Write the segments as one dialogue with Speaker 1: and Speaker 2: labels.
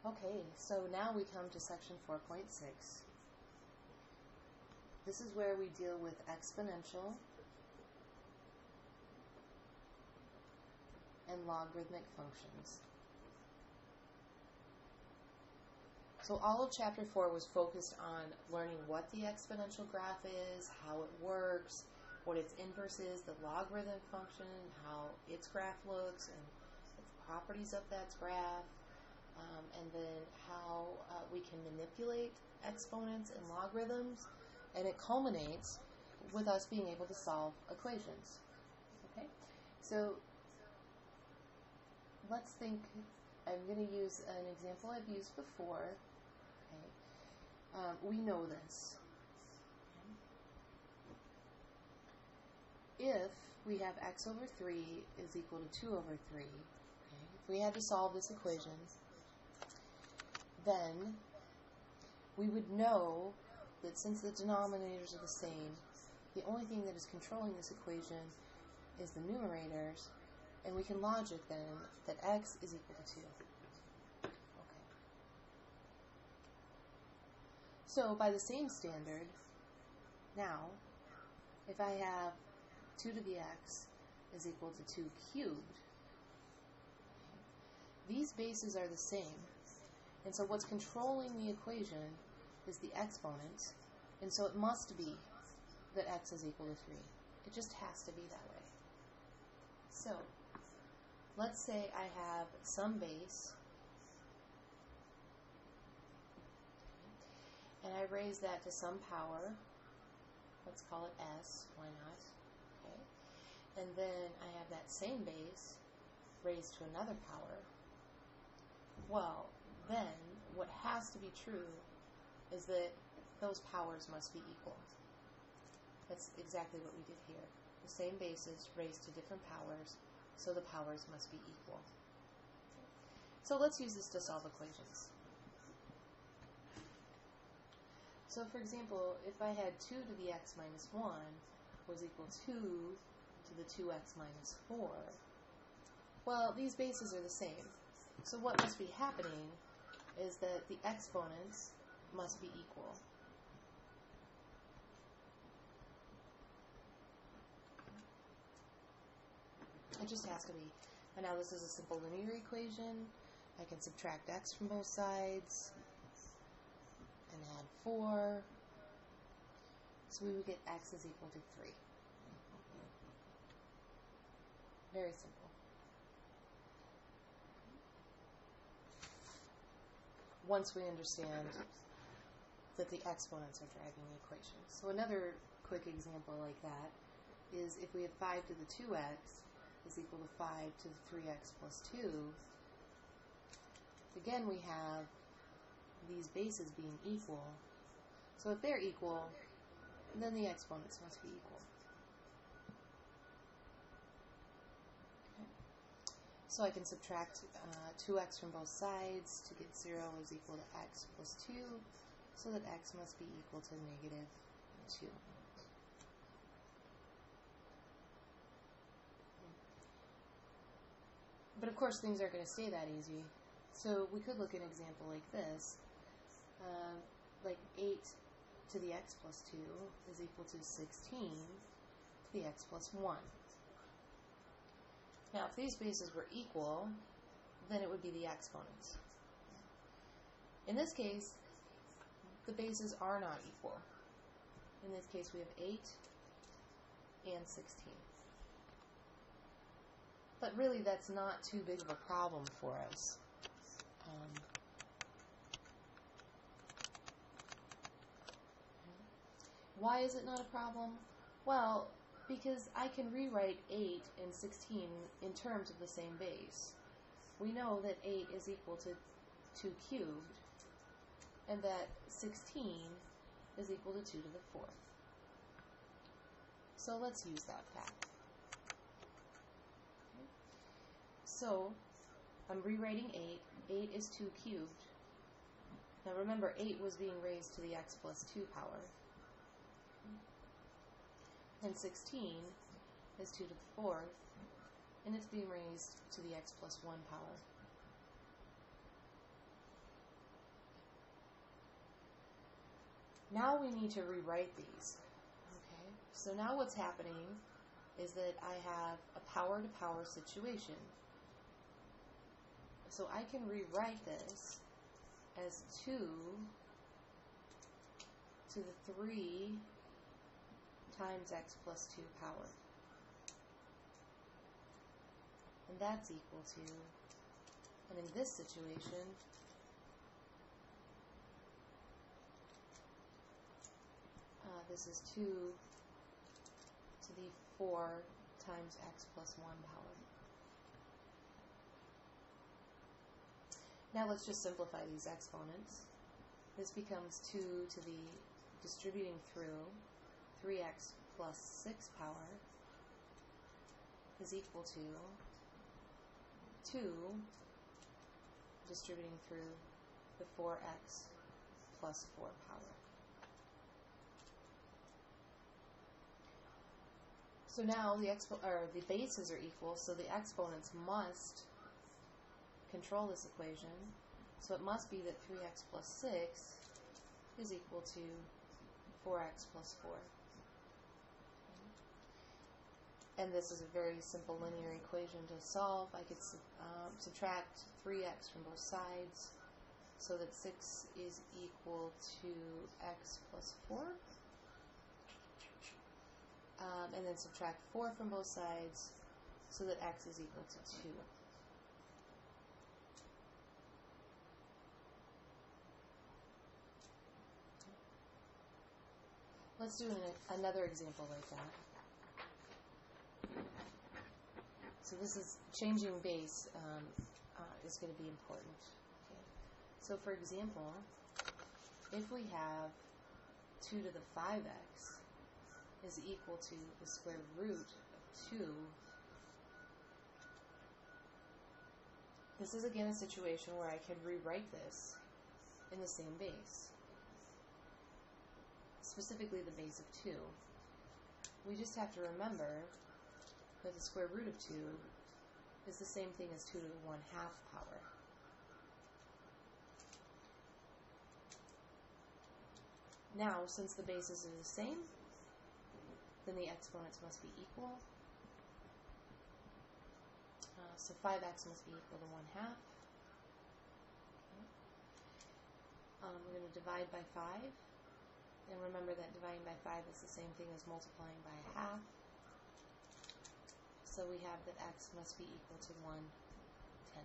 Speaker 1: Okay, so now we come to section 4.6. This is where we deal with exponential and logarithmic functions. So all of chapter 4 was focused on learning what the exponential graph is, how it works, what its inverse is, the logarithm function, how its graph looks, and the properties of that graph, and then how we can manipulate exponents and logarithms, and it culminates with us being able to solve equations. Okay, so let's think. I'm going to use an example I've used before. Okay, we know this. If we have x over 3 is equal to 2 over 3, okay, if we had to solve this equation, then we would know that since the denominators are the same, the only thing that is controlling this equation is the numerators, and we can logic then that x is equal to 2. Okay. So by the same standard, now, if I have 2 to the x is equal to 2 cubed, these bases are the same. And so what's controlling the equation is the exponent, and so it must be that x is equal to 3. It just has to be that way. So, let's say I have some base, and I raise that to some power. Let's call it s, why not? Okay. And then I have that same base raised to another power. Well, then what has to be true is that those powers must be equal. That's exactly what we did here. The same bases raised to different powers, so the powers must be equal. So let's use this to solve equations. So for example, if I had 2 to the x minus 1 was equal to 2 to the 2x minus 4, well, these bases are the same. So what must be happening is that the exponents must be equal. It just has to be. And now this is a simple linear equation. I can subtract x from both sides and add 4. So we would get x is equal to 3. Very simple. Once we understand that the exponents are driving the equation. So another quick example like that is if we have 5 to the 2x is equal to 5 to the 3x plus 2, again we have these bases being equal. So if they're equal, then the exponents must be equal. Okay. So I can subtract 2x from both sides to get 0 is equal to x plus 2, so that x must be equal to negative 2. But of course things aren't going to stay that easy. So we could look at an example like this. Like 8 to the x plus 2 is equal to 16 to the x plus 1. Now if these bases were equal, then it would be the exponents. In this case, the bases are not equal. In this case we have 8 and 16. But really that's not too big of a problem for us. Why is it not a problem? Well, because I can rewrite 8 and 16 in terms of the same base. We know that 8 is equal to 2 cubed, and that 16 is equal to 2 to the 4th. So let's use that fact. Okay. So I'm rewriting 8. 8 is 2 cubed. Now remember, 8 was being raised to the x plus 2 power. And 16 is 2 to the 4th, and it's being raised to the x plus 1 power. Now we need to rewrite these. Okay, so now what's happening is that I have a power-to-power situation. So I can rewrite this as 2 to the 3 times x plus 2 power. And that's equal to, and in this situation, this is 2 to the 4 times x plus 1 power. Now let's just simplify these exponents. This becomes 2 to the distributing through 3x plus 6 power is equal to 2 distributing through the 4x plus 4 power. So now the bases are equal, so the exponents must control this equation. So it must be that 3x plus 6 is equal to 4x plus 4. And this is a very simple linear equation to solve. I could subtract 3x from both sides so that 6 is equal to x plus 4. And then subtract 4 from both sides so that x is equal to 2. Let's do another example like that. So this is changing base is going to be important. Okay. So for example, if we have 2 to the 5x is equal to the square root of 2, this is again a situation where I can rewrite this in the same base, specifically the base of 2. We just have to remember that the square root of 2 is the same thing as 2 to the 1/2 power. Now, since the bases are the same, then the exponents must be equal. So 5x must be equal to 1/2. Okay. We're going to divide by 5. And remember that dividing by 5 is the same thing as multiplying by 1/2. So we have that x must be equal to 1/10.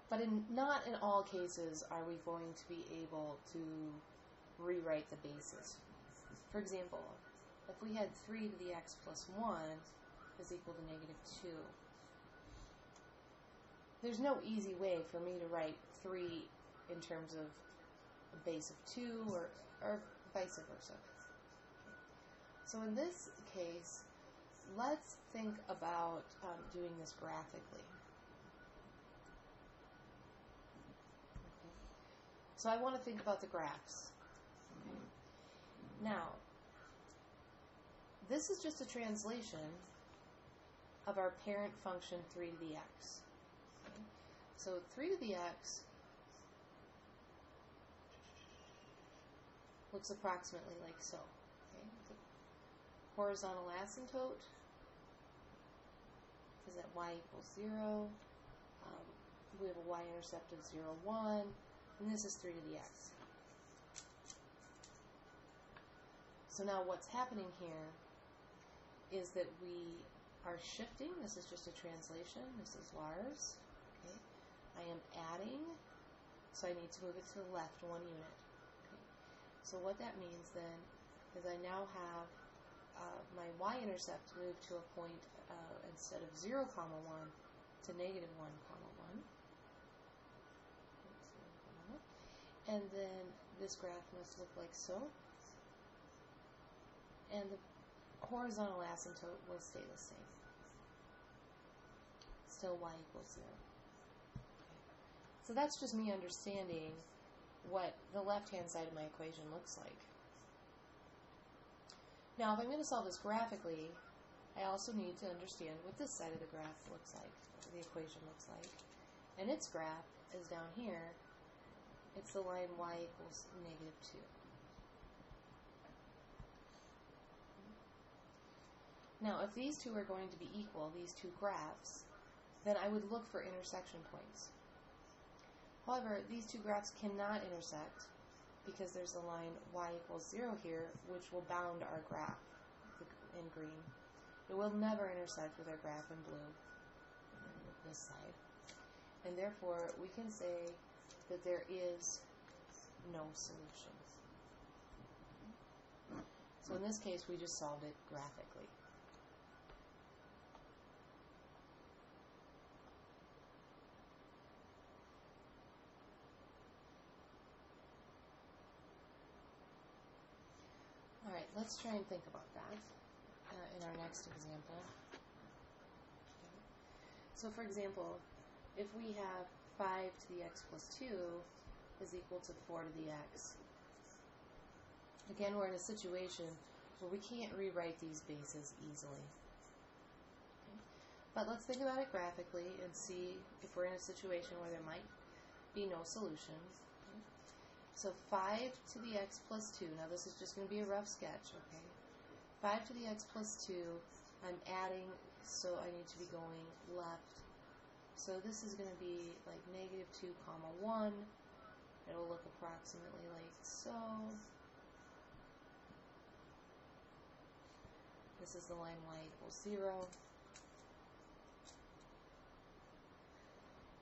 Speaker 1: But not in all cases are we going to be able to rewrite the bases. For example, if we had 3 to the x plus 1 is equal to -2, there's no easy way for me to write 3 in terms of a base of 2 or vice versa. So in this case, let's think about doing this graphically. Okay. So I want to think about the graphs. Okay. Now, this is just a translation of our parent function 3 to the x. Okay. So 3 to the x looks approximately like so. Okay. The horizontal asymptote is at y equals 0. We have a y-intercept of 0, 1, and this is 3 to the x. So now what's happening here is that we are shifting. This is just a translation. This is Lars. Okay. I am adding, so I need to move it to the left 1 unit. Okay. So what that means then is I now have my y-intercept moved to a point instead of 0, 1 to -1, 1. And then this graph must look like so. And the horizontal asymptote will stay the same. Still y equals 0. Okay. So that's just me understanding what the left-hand side of my equation looks like. Now, if I'm going to solve this graphically, I also need to understand what this side of the graph looks like, or the equation looks like. And its graph is down here. It's the line y equals -2. Now, if these two are going to be equal, these two graphs, then I would look for intersection points. However, these two graphs cannot intersect because there's a line y equals 0 here, which will bound our graph in green. It will never intersect with our graph in blue, this side. And therefore, we can say that there is no solution. So in this case, we just solved it graphically. All right, let's try and think about that in our next example. Okay. So for example, if we have 5 to the x plus 2 is equal to 4 to the x. Again, we're in a situation where we can't rewrite these bases easily. Okay. But let's think about it graphically and see if we're in a situation where there might be no solution. Okay. So 5 to the x plus 2, now this is just going to be a rough sketch, okay? 5 to the x plus 2, I'm adding, so I need to be going left. So this is going to be like -2, 1. It'll look approximately like so. This is the line y equals 0.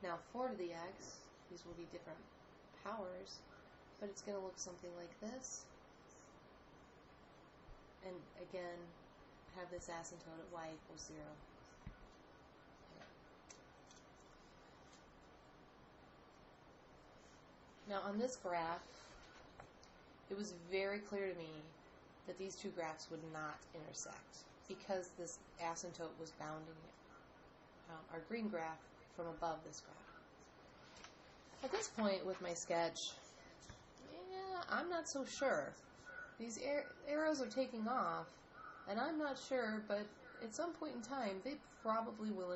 Speaker 1: Now 4 to the x, these will be different powers, but it's going to look something like this. And again, have this asymptote at y equals 0. Okay. Now on this graph, it was very clear to me that these two graphs would not intersect because this asymptote was bounding our green graph from above this graph. At this point with my sketch, I'm not so sure. These arrows are taking off, and I'm not sure, but at some point in time, they probably will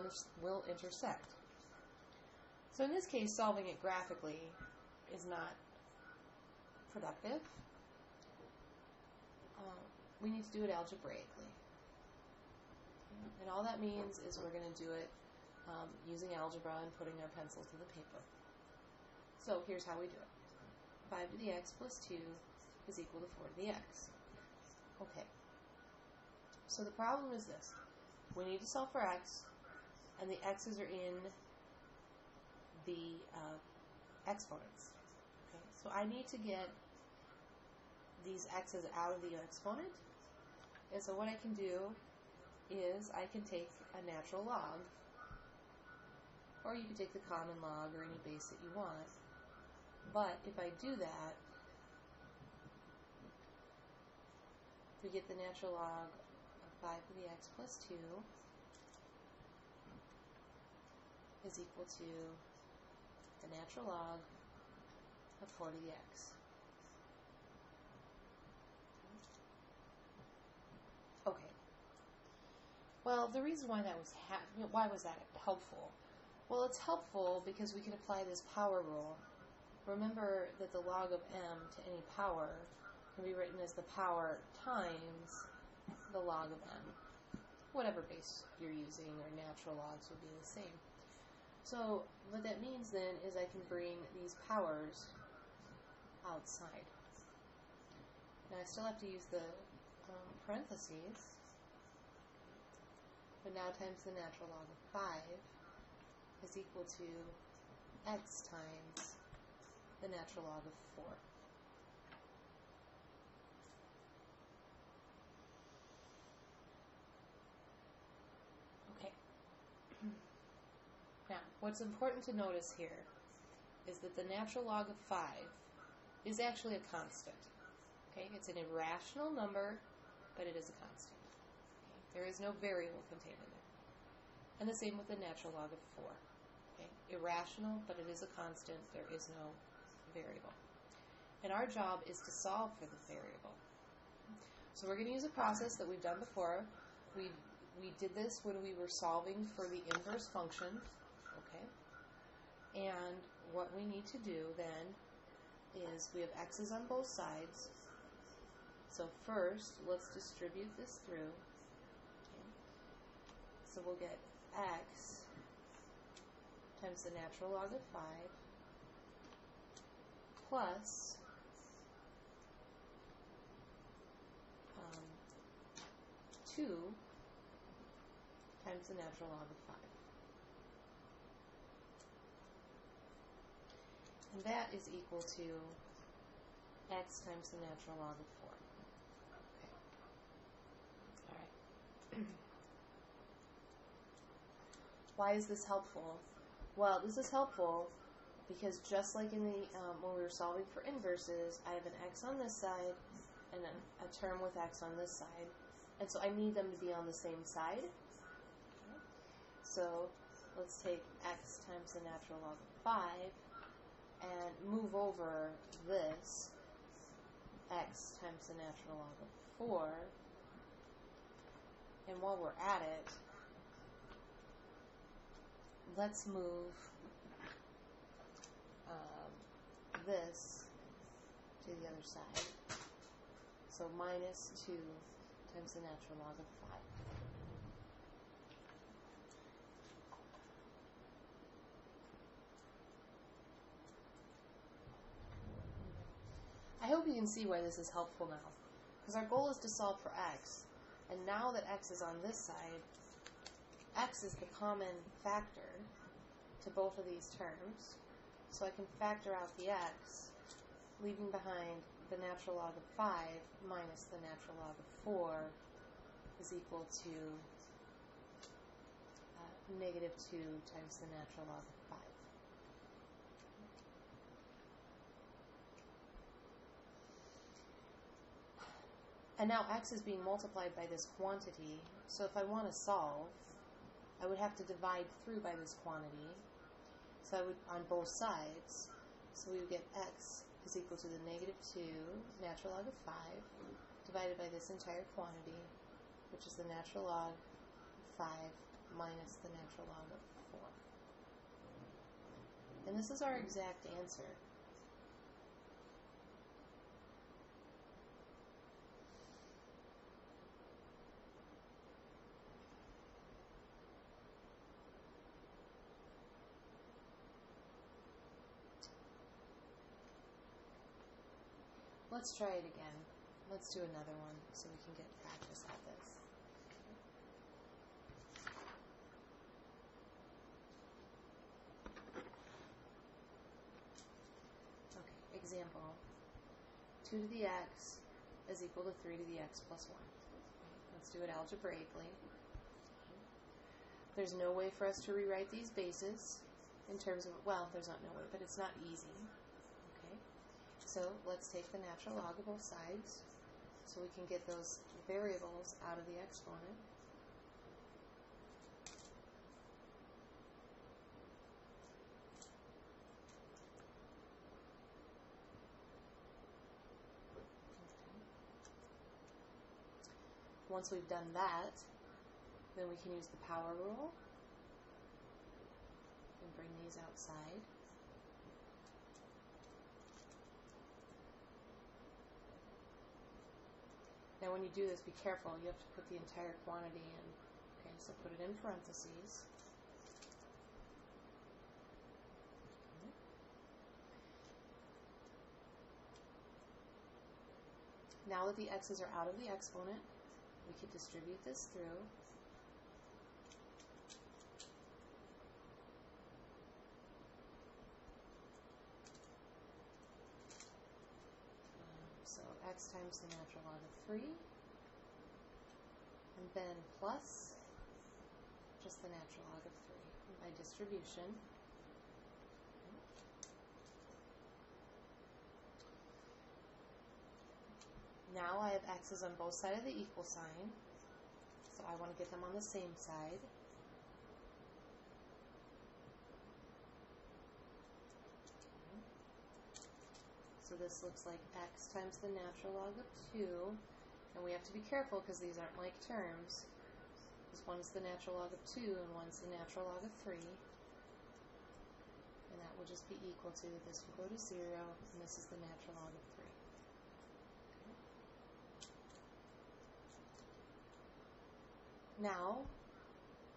Speaker 1: intersect. So in this case, solving it graphically is not productive. We need to do it algebraically. And all that means is we're going to do it using algebra and putting our pencil to the paper. So here's how we do it. 5 to the x plus 2 is equal to 4 to the x. Okay. So the problem is this. We need to solve for x, and the x's are in the exponents. Okay. So I need to get these x's out of the exponent, and so what I can do is I can take a natural log, or you can take the common log or any base that you want. But if I do that, we get the natural log of 5 to the x plus 2 is equal to the natural log of 4 to the x. Okay. Well, the reason why that was why was that helpful? Well, it's helpful because we can apply this power rule. Remember that the log of m to any power can be written as the power times the log of m. Whatever base you're using, or natural logs will be the same. So what that means then is I can bring these powers outside. Now I still have to use the parentheses, but now times the natural log of 5 is equal to x times the natural log of 4. Okay. Now, what's important to notice here is that the natural log of 5 is actually a constant. Okay, it's an irrational number, but it is a constant. Okay? There is no variable contained in it. And the same with the natural log of 4. Okay? Irrational, but it is a constant. There is no variable. And our job is to solve for the variable. So we're going to use a process that we've done before. we did this when we were solving for the inverse function, okay? And what we need to do then is we have x's on both sides. So first, let's distribute this through. Okay. So we'll get x times the natural log of 5 plus 2 times the natural log of 5. And that is equal to x times the natural log of 4. Okay. All right. Why is this helpful? Well, this is helpful because just like in the when we were solving for inverses, I have an x on this side and then a term with x on this side. And so I need them to be on the same side. Okay. So let's take x times the natural log of 5 and move over this x times the natural log of 4. And while we're at it, let's move this to the other side. So minus 2 times the natural log of 5. I hope you can see why this is helpful now. Because our goal is to solve for x. And now that x is on this side, x is the common factor to both of these terms. So I can factor out the x, leaving behind the natural log of 5 minus the natural log of 4 is equal to negative 2 times the natural log of 5. And now x is being multiplied by this quantity, so if I want to solve, I would have to divide through by this quantity. So I would, on both sides, so we would get x is equal to the negative 2 natural log of 5 divided by this entire quantity, which is the natural log of 5 minus the natural log of 4. And this is our exact answer. Let's try it again. Let's do another one so we can get practice at this. Okay, example. 2 to the x is equal to 3 to the x plus 1. Let's do it algebraically. There's no way for us to rewrite these bases in terms of, well, there's not no way, but it's not easy. So let's take the natural log of both sides so we can get those variables out of the exponent. Okay. Once we've done that, then we can use the power rule and bring these outside. Now when you do this, be careful. You have to put the entire quantity in. Okay, so put it in parentheses. Okay. Now that the x's are out of the exponent, we can distribute this through. So x times the natural log of 3, and then plus just the natural log of 3 by distribution. Now I have x's on both sides of the equal sign, so I want to get them on the same side. So this looks like x times the natural log of 2, and we have to be careful because these aren't like terms. Because one's the natural log of 2 and one's the natural log of 3. And that will just be equal to, this will go to 0, and this is the natural log of 3. Okay. Now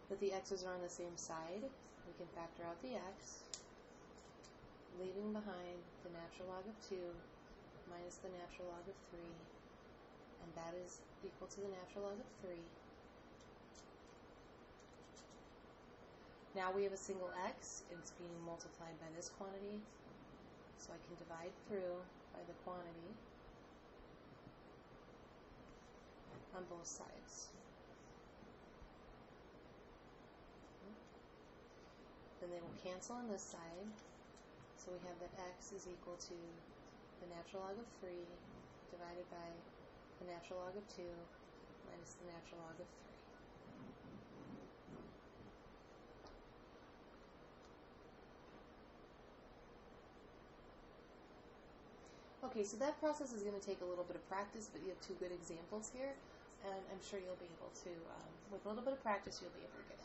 Speaker 1: that the x's are on the same side, we can factor out the x, leaving behind the natural log of 2 minus the natural log of 3, and that is equal to the natural log of 3. Now we have a single x, and it's being multiplied by this quantity, so I can divide through by the quantity on both sides. Then they will cancel on this side, so we have that x is equal to the natural log of 3 divided by the natural log of 2 minus the natural log of 3. Okay, so that process is going to take a little bit of practice, but you have two good examples here, and I'm sure you'll be able to, with a little bit of practice, you'll be able to get it.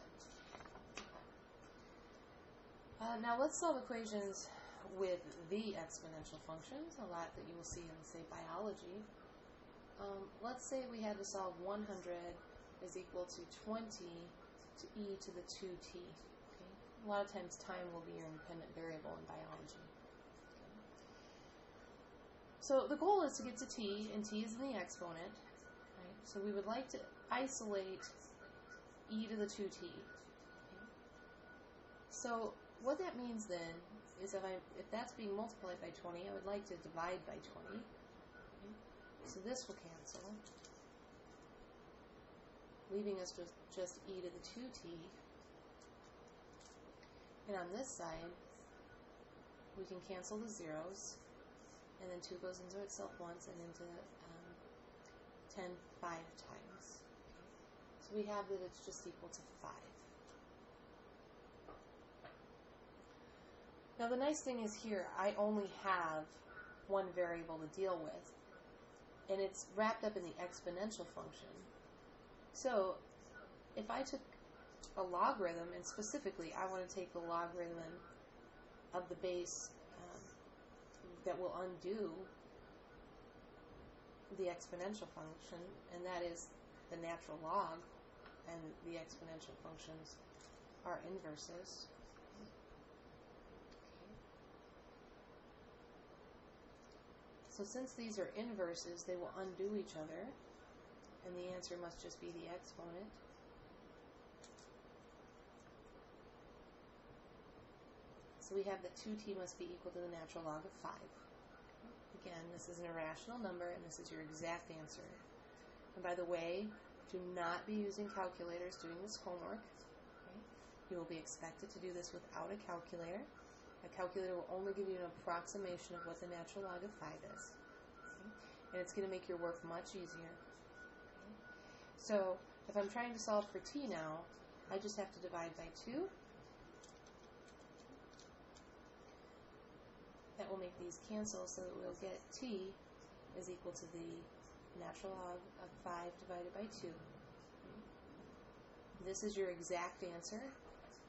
Speaker 1: Now let's solve equations with the exponential functions, a lot that you will see in, say, biology. Let's say we had to solve 100 is equal to 20 to e to the 2t. Okay? A lot of times time will be your independent variable in biology. Okay? So the goal is to get to t, and t is in the exponent. Right? So we would like to isolate e to the 2t. Okay? So what that means then is if that's being multiplied by 20, I would like to divide by 20. Okay? So this will cancel, leaving us just e to the 2t. And on this side, we can cancel the zeros, and then 2 goes into itself once and into 10 5 times. Okay? So we have that it's just equal to 5. Now the nice thing is here, I only have one variable to deal with, and it's wrapped up in the exponential function. So if I took a logarithm, and specifically I want to take the logarithm of the base that will undo the exponential function, and that is the natural log, and the exponential functions are inverses. So since these are inverses, they will undo each other, and the answer must just be the exponent. So we have that 2t must be equal to the natural log of 5. Again, this is an irrational number, and this is your exact answer. And by the way, do not be using calculators doing this homework. Okay? You will be expected to do this without a calculator. A calculator will only give you an approximation of what the natural log of 5 is. Okay? And it's going to make your work much easier. Okay? So, if I'm trying to solve for t now, I just have to divide by 2. That will make these cancel, so that we'll get t is equal to the natural log of 5 divided by 2. Okay? This is your exact answer.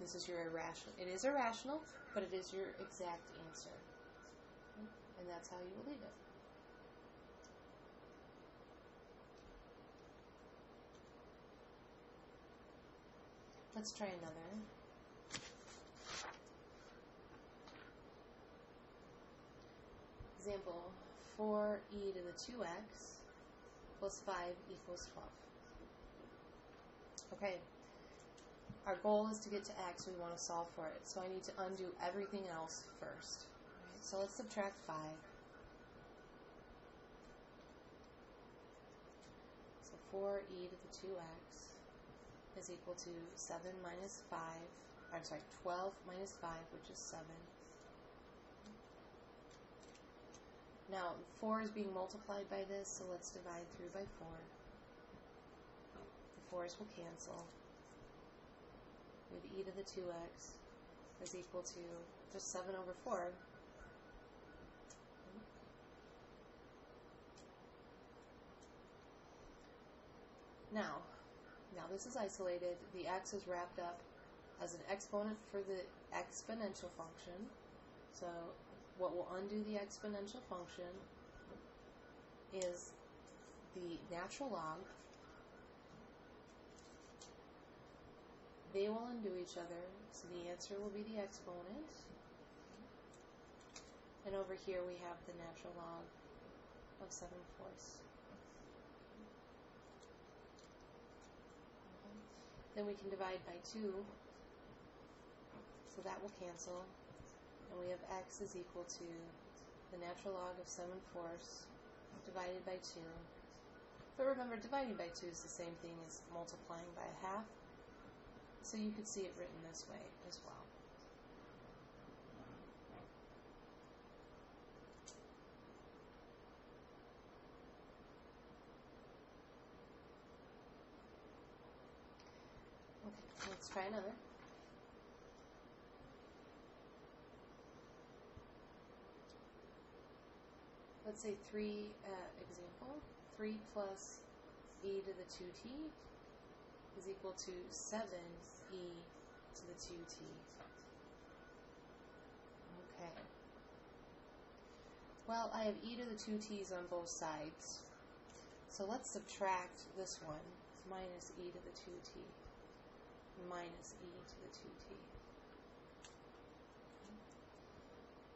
Speaker 1: This is your irrational. It is irrational, but it is your exact answer. Okay? And that's how you will leave it. Let's try another. Example, 4e to the 2x plus 5 equals 12. Okay. Our goal is to get to x, we want to solve for it. So I need to undo everything else first. Right, so let's subtract 5. So 4e to the 2x is equal to 7 minus 5. I'm sorry, 12 minus 5, which is 7. Now, 4 is being multiplied by this, so let's divide through by 4. The 4's will cancel. We have e to the 2x is equal to just 7 over 4. Now this is isolated. The x is wrapped up as an exponent for the exponential function. So what will undo the exponential function is the natural log. They will undo each other, so the answer will be the exponent. And over here we have the natural log of 7/4. Then we can divide by 2, so that will cancel, and we have x is equal to the natural log of 7/4 divided by 2. But remember, dividing by 2 is the same thing as multiplying by a half, so you could see it written this way as well. Okay, let's try another. Let's say example, 3 plus e to the 2t is equal to 7e to the 2t. Okay. Well, I have e to the 2t's on both sides. So let's subtract this one, minus e to the 2t, minus e to the 2t.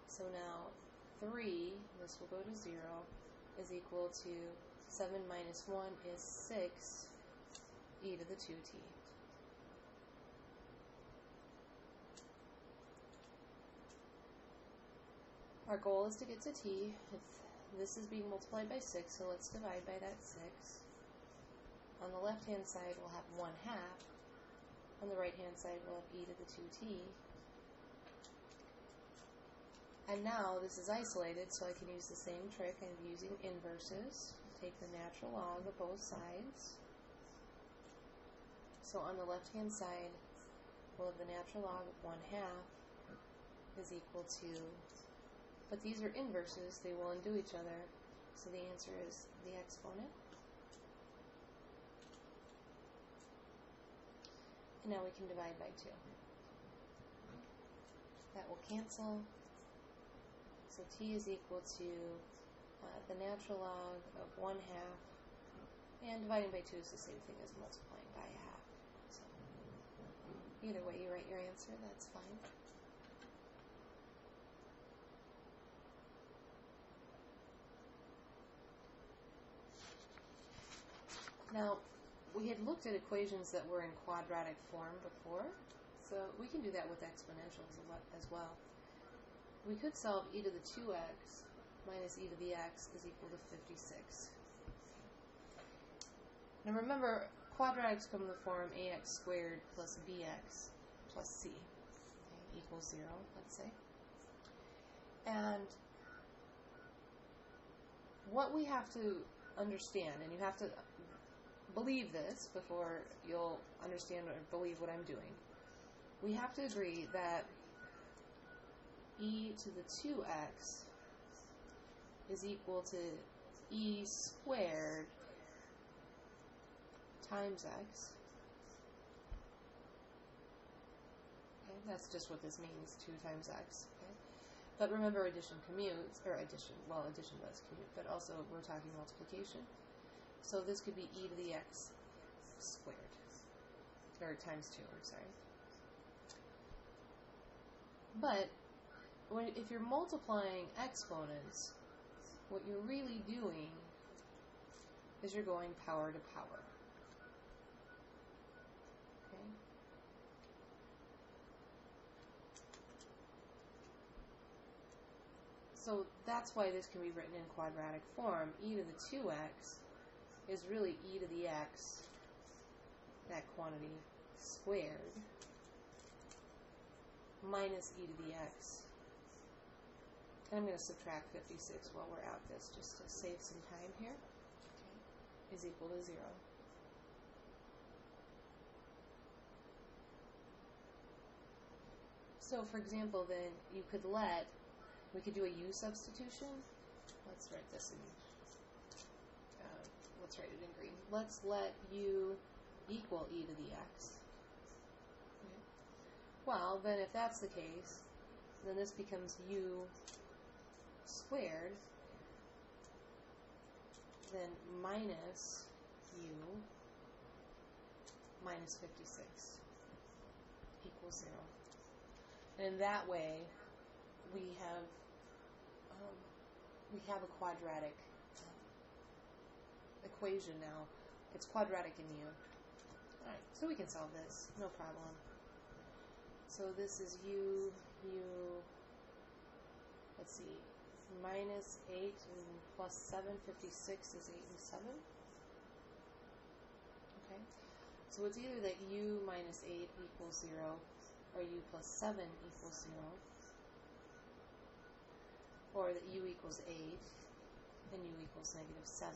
Speaker 1: So now 3, this will go to 0, is equal to 7 minus 1 is 6 e to the 2t. Our goal is to get to t. This is being multiplied by 6, so let's divide by that 6. On the left-hand side, we'll have 1/2. On the right-hand side, we'll have e to the 2t. And now this is isolated, so I can use the same trick of using inverses. Take the natural log of both sides. So on the left-hand side, we'll have the natural log of 1/2 is equal to, but these are inverses, they will undo each other, so the answer is the exponent. And now we can divide by 2. That will cancel. So t is equal to the natural log of 1/2, and dividing by 2 is the same thing as multiplying by a half. So either way you write your answer, that's fine. Now, we had looked at equations that were in quadratic form before, so we can do that with exponentials as well. We could solve e to the 2x minus e to the x is equal to 56. Now remember, quadratics come in the form ax squared plus bx plus c, okay, equals 0, let's say. And what we have to understand, and you have to believe this before you'll understand or believe what I'm doing, we have to agree that e to the 2x is equal to e squared times x. Okay, that's just what this means, 2 times x. Okay? But remember, addition commutes, or addition does commute, but also we're talking multiplication. So this could be e to the x squared, or times 2, I'm sorry. But if you're multiplying exponents, what you're really doing is you're going power to power. Okay? So that's why this can be written in quadratic form. E to the 2x is really e to the x, that quantity, squared, minus e to the x. And I'm going to subtract 56 while we're at this, just to save some time here, okay, is equal to 0. So, for example, then, we could do a u substitution. Let's write this in, let's write it in green. Let's let u equal e to the x. Okay. Well, then if that's the case, then this becomes u squared, then minus u minus 56 equals 0. And in that way, we have a quadratic equation now. It's quadratic in u. Alright, so we can solve this, no problem. So this is let's see, minus 8 and plus 7, 56 is 8 and 7. Okay, so it's either that u minus 8 equals 0 or u plus 7 equals 0, or that u equals 8 and u equals negative 7.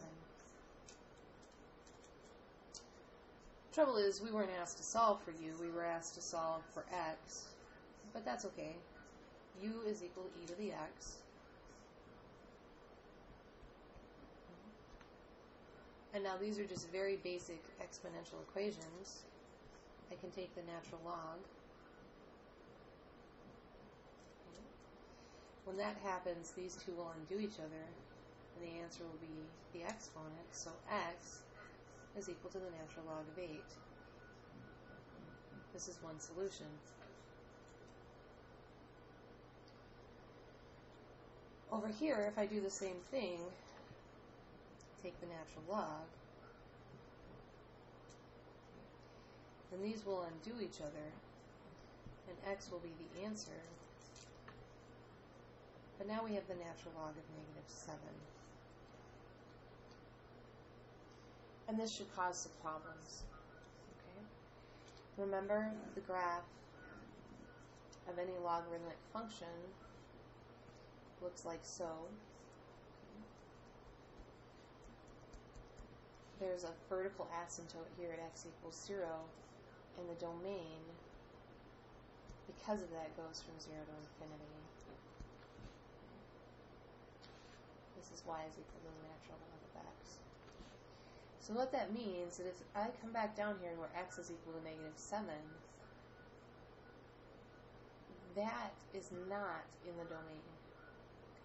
Speaker 1: Trouble is, we weren't asked to solve for u, we were asked to solve for x, but that's okay. U is equal to e to the x. And now these are just very basic exponential equations. I can take the natural log. When that happens, these two will undo each other, and the answer will be the exponent. So x is equal to the natural log of 8. This is one solution. Over here, if I do the same thing, take the natural log, then these will undo each other, and x will be the answer. But now we have the natural log of negative 7. And this should cause some problems. Okay? Remember, the graph of any logarithmic function looks like so. There's a vertical asymptote here at x equals 0, and the domain, because of that, goes from 0 to infinity. This is y is equal to the natural log of x. So what that means is if I come back down here where x is equal to negative 7, that is not in the domain.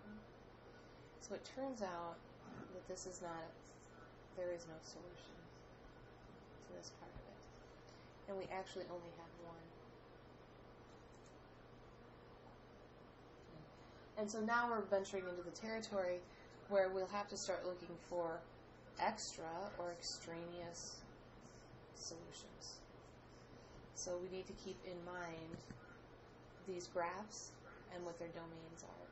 Speaker 1: Okay? So it turns out that this is not, there is no solution to this part of it. And we actually only have one. And so now we're venturing into the territory where we'll have to start looking for extra or extraneous solutions. So we need to keep in mind these graphs and what their domains are.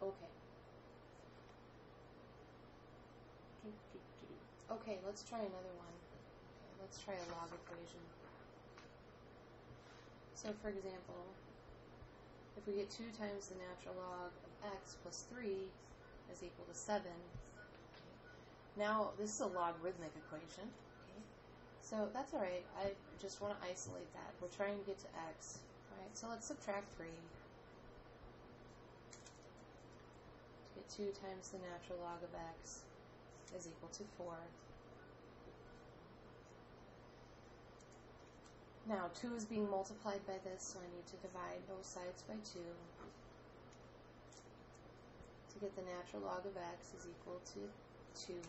Speaker 1: Okay. Okay, let's try another one. Okay, let's try a log equation. So for example, if we get 2 times the natural log of x plus 3 is equal to 7. Okay. Now, this is a logarithmic equation. Okay. So that's all right. I just want to isolate that. We're trying to get to x. All right, so let's subtract 3. To get 2 times the natural log of x is equal to 4. Now, 2 is being multiplied by this, so I need to divide both sides by 2. To get the natural log of x is equal to 2. Okay.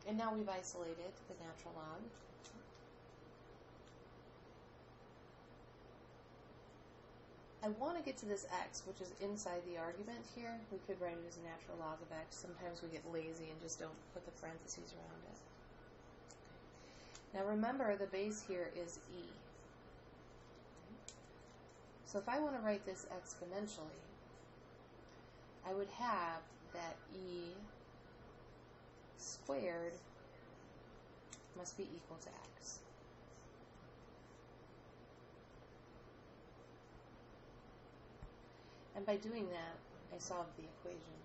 Speaker 1: And now we've isolated the natural log. I want to get to this x, which is inside the argument here. We could write it as a natural log of x. Sometimes we get lazy and just don't put the parentheses around it. Okay. Now remember, the base here is e. So if I want to write this exponentially, I would have that e squared must be equal to x. And by doing that, I solved the equation.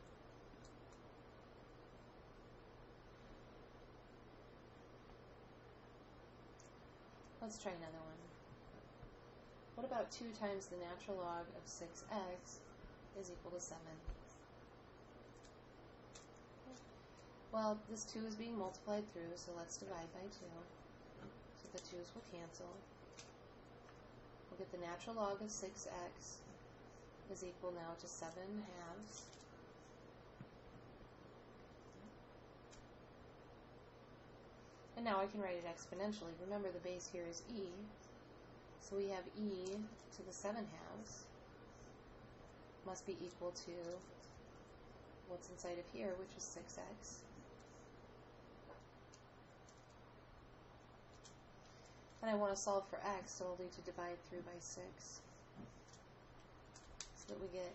Speaker 1: Let's try another one. What about 2 times the natural log of 6x is equal to 7? Well, this 2 is being multiplied through, so let's divide by 2. So the 2's will cancel. We'll get the natural log of 6x is equal now to 7 halves. And now I can write it exponentially. Remember, the base here is e. So we have e to the 7 halves must be equal to what's inside of here, which is 6x. And I want to solve for x, so I'll need to divide through by 6. So that we get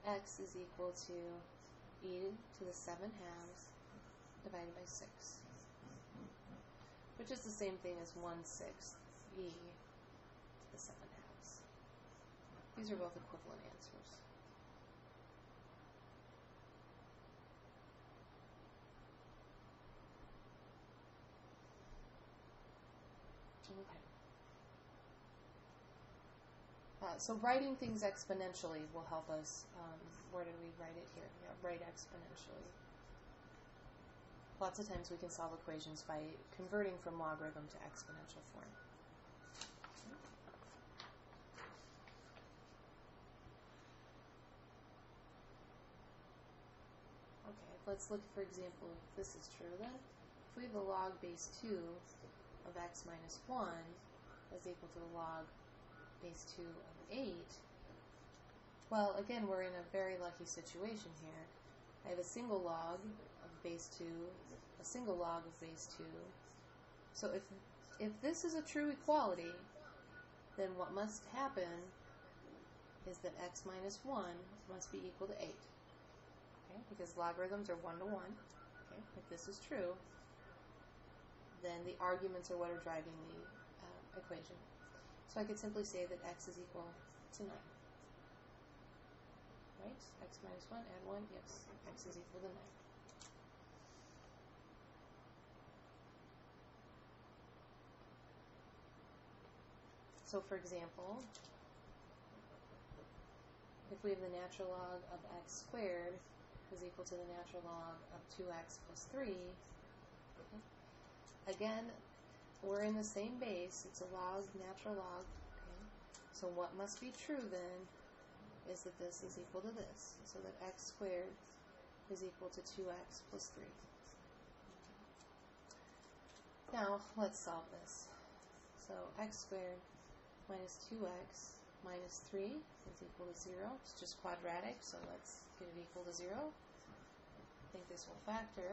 Speaker 1: x is equal to e to the 7 halves divided by 6. Which is the same thing as 1/6 e to the 7 halves. These are both equivalent answers. Okay. So writing things exponentially will help us. Where did we write it here? Yeah, write exponentially. Lots of times we can solve equations by converting from logarithm to exponential form. Okay, let's look, for example, if this is true then. If we have the log base 2 of x minus 1 is equal to the log base 2 of 8, well, again, we're in a very lucky situation here. I have a single log of base 2, a single log of base 2. So if this is a true equality, then what must happen is that x minus 1 must be equal to 8. Okay? Because logarithms are 1 to 1. Okay? If this is true, then the arguments are what are driving the equation. So I could simply say that x is equal to 9. Right? X minus 1, add 1, yes. X is equal to 9. So for example, if we have the natural log of x squared is equal to the natural log of 2x plus 3, okay, again, we're in the same base. It's a log, natural log. Okay? So what must be true then is that this is equal to this. So that x squared is equal to 2x plus 3. Now, let's solve this. So x squared minus 2x minus 3 is equal to 0. It's just quadratic, so let's get it equal to 0. I think this will factor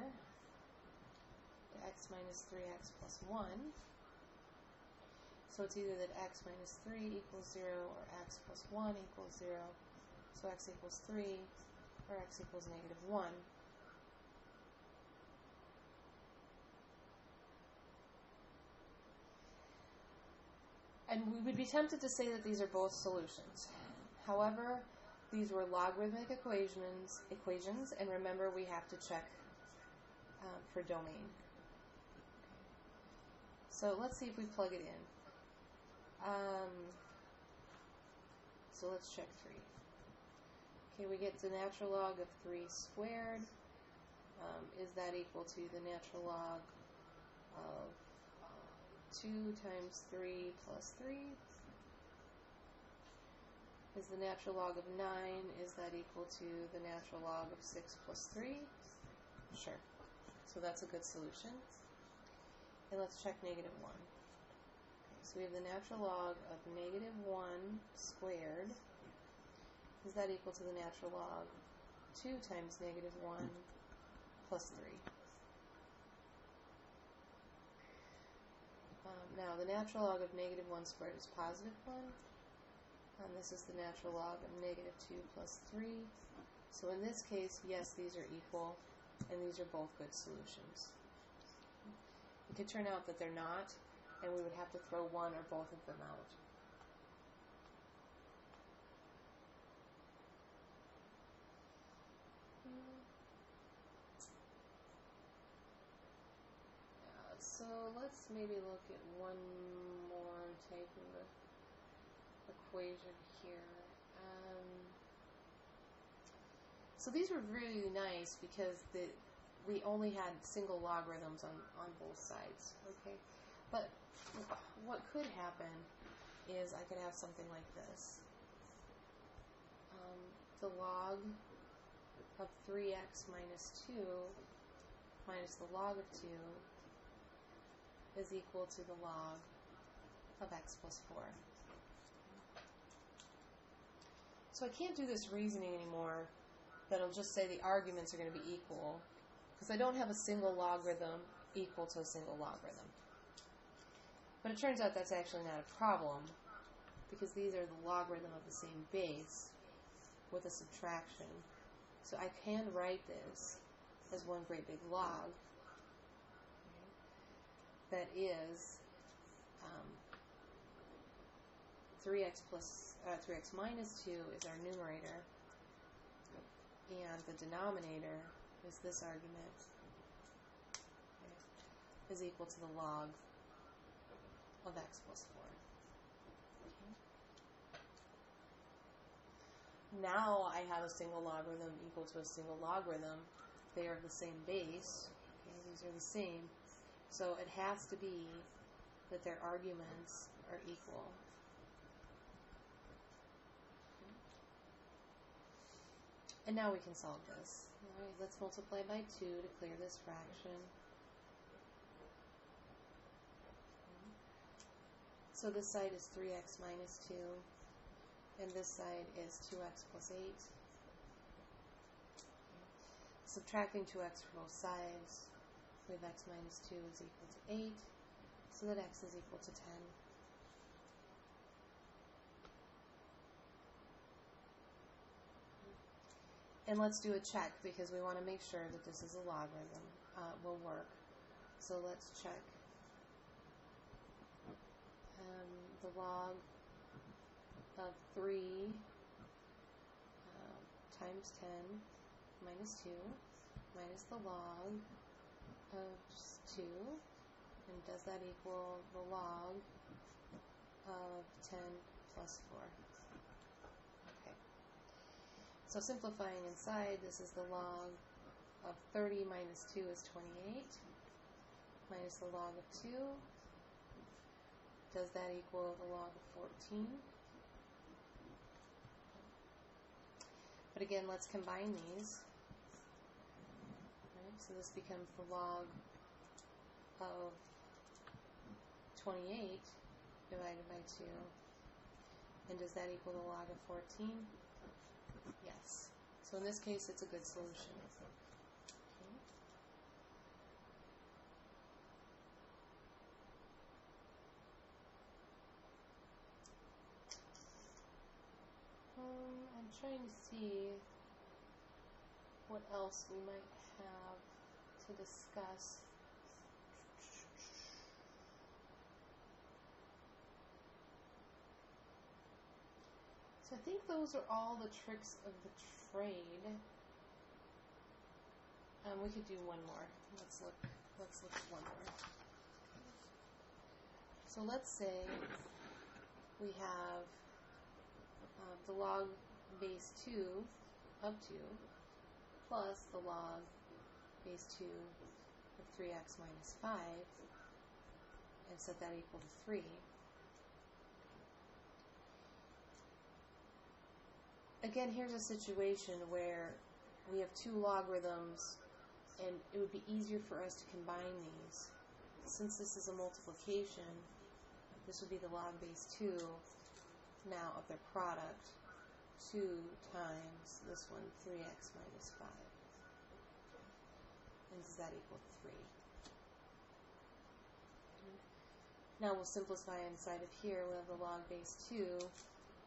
Speaker 1: to x minus 3x plus 1. So it's either that x minus 3 equals 0 or x plus 1 equals 0. So x equals 3 or x equals negative 1. And we would be tempted to say that these are both solutions. However, these were logarithmic equations, and remember we have to check for domain. So let's see if we plug it in. So let's check 3. Okay, we get the natural log of 3 squared. Is that equal to the natural log of 2 times 3 plus 3? Is the natural log of 9, is that equal to the natural log of 6 plus 3? Sure. So that's a good solution. And let's check negative 1. Okay, so we have the natural log of negative 1 squared. Is that equal to the natural log of 2 times negative 1 plus 3? Now, the natural log of negative 1 squared is positive 1. And this is the natural log of negative 2 plus 3. So in this case, yes, these are equal, and these are both good solutions. It could turn out that they're not, and we would have to throw one or both of them out. So let's maybe look at one more type of equation here. So these were really nice because we only had single logarithms on both sides, okay? But what could happen is I could have something like this. The log of 3x minus 2 minus the log of 2 is equal to the log of x plus 4. So I can't do this reasoning anymore that'll just say the arguments are going to be equal, because I don't have a single logarithm equal to a single logarithm. But it turns out that's actually not a problem, because these are the logarithm of the same base with a subtraction. So I can write this as one great big log. That is 3x minus 2 is our numerator, and the denominator is this argument, is equal to the log of x plus 4. Now I have a single logarithm equal to a single logarithm. They are the same base. Okay, these are the same. So it has to be that their arguments are equal. Okay. And now we can solve this. All right, let's multiply by 2 to clear this fraction. So this side is 3x minus 2. And this side is 2x plus 8. Subtracting 2x from both sides, we have x minus 2 is equal to 8, so that x is equal to 10. And let's do a check, because we want to make sure that this is a logarithm, will work. So let's check. The log of 3 times 10 minus 2 minus the log of 2, and does that equal the log of 10 plus 4? Okay. So simplifying inside, this is the log of 30 minus 2 is 28, minus the log of 2. Does that equal the log of 14? But again, let's combine these. Right, so this becomes the log of 28 divided by 2. And does that equal the log of 14? Yes. So in this case, it's a good solution. I'm trying to see what else we might have to discuss. So I think those are all the tricks of the trade. We could do one more. Let's look at one more. So let's say we have the log base 2 of 2 plus the log base 2 of 3x minus 5, and set that equal to 3. Again, here's a situation where we have two logarithms, and it would be easier for us to combine these. Since this is a multiplication, this would be the log base 2 now of their product, 2 times this one, 3x minus 5. And does that equal 3? Now we'll simplify inside of here. We'll have the log base 2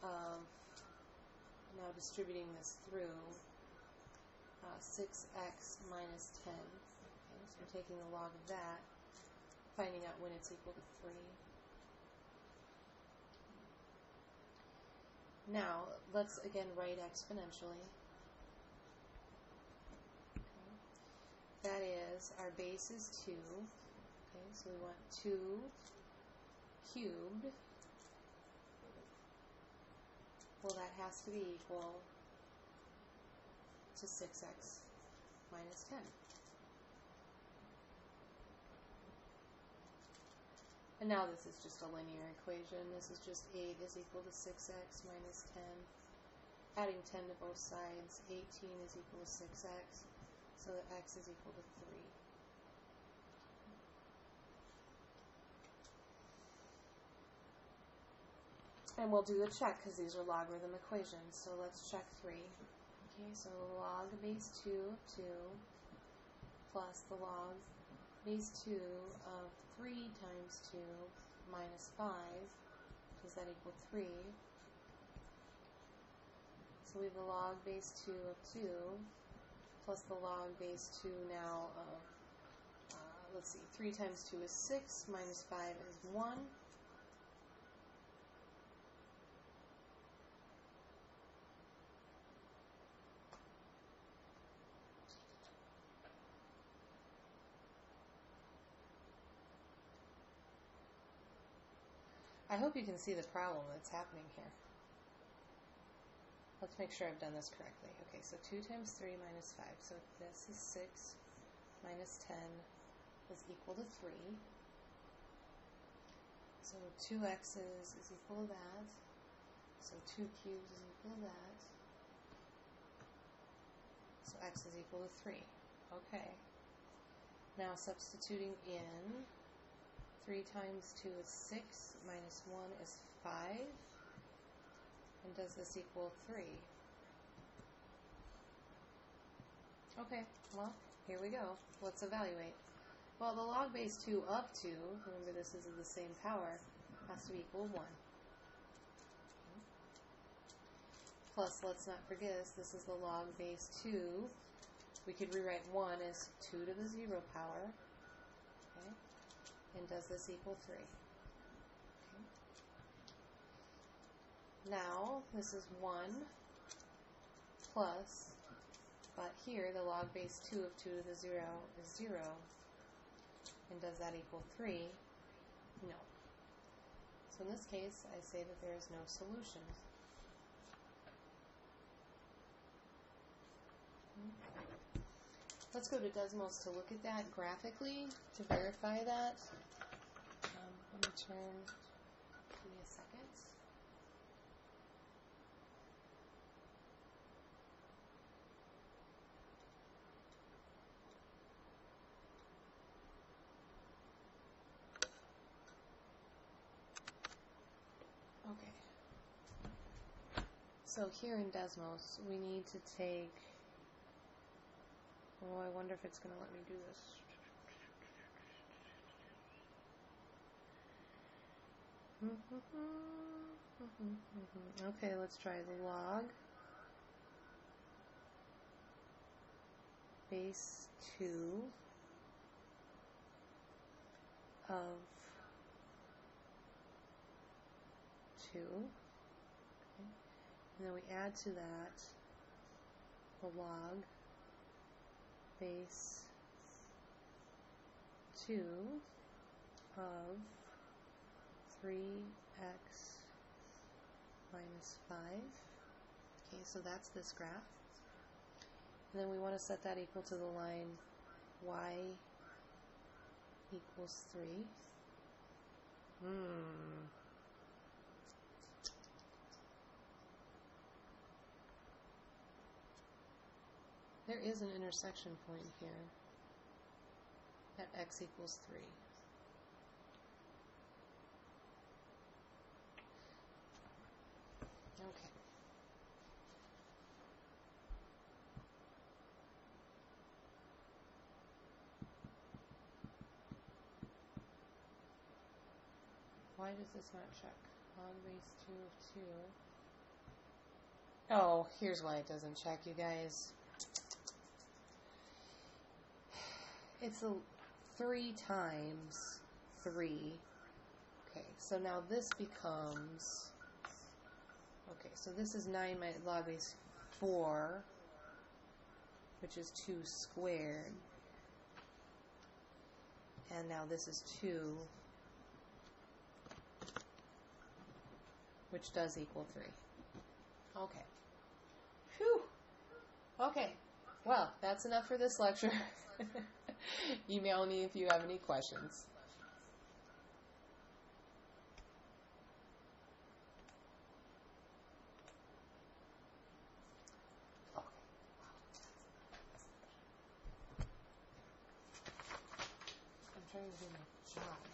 Speaker 1: of, now distributing this through, 6x minus 10. Okay, so we're taking the log of that, finding out when it's equal to 3. Now, let's again write exponentially. Okay. That is, our base is 2. Okay. so we want 2 cubed. Well, that has to be equal to 6x minus 10. And now this is just a linear equation. This is just 8 is equal to 6x minus 10. Adding 10 to both sides, 18 is equal to 6x, so that x is equal to 3. And we'll do a check because these are logarithm equations. So let's check 3. Okay, so log base 2 of 2 plus the log base 2 of 3 times 2 minus 5. Does that equal 3? So we have the log base 2 of 2 plus the log base 2 now of, let's see, 3 times 2 is 6, minus 5 is 1. I hope you can see the problem that's happening here. Let's make sure I've done this correctly. Okay, so 2 times 3 minus 5. So this is 6 minus 10 is equal to 3. So 2x's is equal to that. So 2 cubes is equal to that. So x is equal to 3. Okay. Now substituting in, 3 times 2 is 6, minus 1 is 5. And does this equal 3? Okay, well, here we go. Let's evaluate. Well, the log base 2 of 2, remember this is of the same power, has to be equal to 1. Plus, let's not forget, this is the log base 2. We could rewrite 1 as 2 to the 0 power. Okay. And does this equal 3? Now, this is 1 plus, but here the log base 2 of 2 to the 0 is 0. And does that equal 3? No. So in this case, I say that there is no solution. Let's go to Desmos to look at that graphically to verify that. Let me turn, give me a second. Okay. So here in Desmos, we need to take, oh, I wonder if it's going to let me do this. Okay, let's try the log base 2 of 2. Okay. And then we add to that the log base 2 of 3x minus 5. Okay, so that's this graph. And then we want to set that equal to the line y equals 3. There is an intersection point here at x equals 3. Okay. Why does this not check? Log base 2 of 2. Oh, here's why it doesn't check, you guys. It's 3 times 3. Okay, so now this becomes, okay, so this is 9 minus log base 4, which is 2 squared. And now this is 2, which does equal 3. Okay. Phew. Okay. Well, that's enough for this lecture. Email me if you have any questions. I'm trying to do my job.